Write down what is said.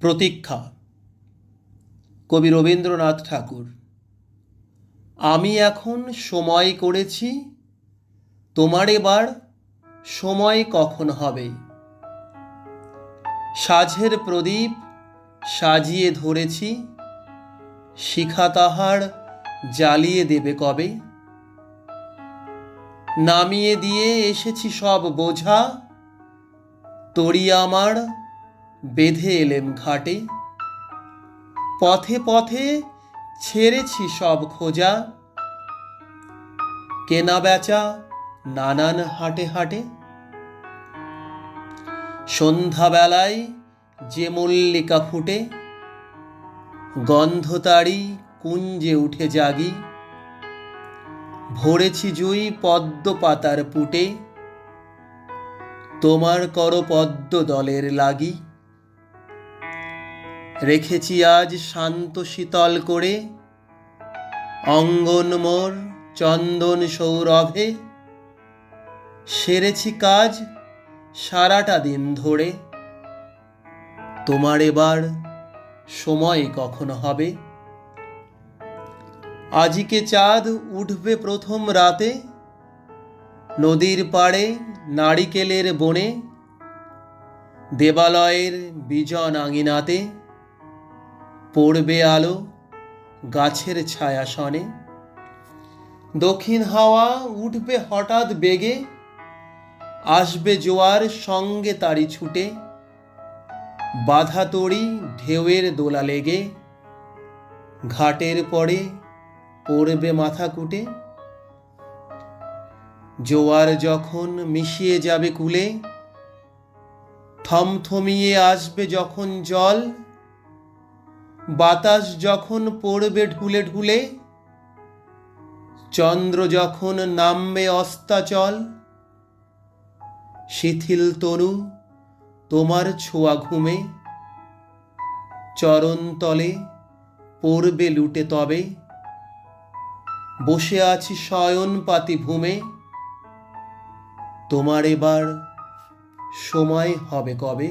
প্রতীক্ষা। কবি রবীন্দ্রনাথ ঠাকুর। আমি এখন সময় করেছি, তোমার এবার সময় কখন হবে। সাঝের প্রদীপ সাজিয়ে ধরেছি, শিখা তাহার জ্বালিয়ে দেবে কবে। নামিয়ে দিয়ে এসেছি সব বোঝা, তরি আমার বেঁধে এলেম ঘাটে। পথে পথে ছেড়েছি সব খোঁজা, কেনা বেচা নানান হাটে হাটে। সন্ধ্যাবেলায় যে মল্লিকা ফুটে, গন্ধ তারি কুঞ্জে উঠে জাগি। ভরেছি জুই পদ্ম পাতার পুটে, তোমার কর পদ্ম দলের লাগি। রেখেছি আজ শান্ত শীতল করে, অঙ্গন মোর চন্দন সৌরভে। সেরেছি কাজ সারাটা দিন ধরে, তোমার এবার সময় কখন হবে। আজিকে চাঁদ উঠবে প্রথম রাতে, নদীর পাড়ে নারিকেলের বনে। দেবালয়ের বিজন আঙিনাতে পড়বে আলো গাছের ছায়াসনে। দক্ষিণ হাওয়া উঠবে হঠাৎ বেগে, আসবে জোয়ার সঙ্গে তারি ছুটে। বাঁধা তরি ঢেউয়ের দোলা লেগে, ঘাটের পরে পড়বে মাথা কুটে। জোয়ার যখন মিশিয়ে যাবে কূলে, থমথমিয়ে আসবে যখন জল। বাতাস যখন পড়বে ঢুলে ঢুলে, চন্দ্র যখন নামবে অস্তাচল। শিথিল তনু তোমার ছোঁয়া ঘুমে, চরণ তলে পড়বে লুটে তবে। বসে আছি শয়ন পাতি ভূমে, তোমার এবার সময় হবে কবে।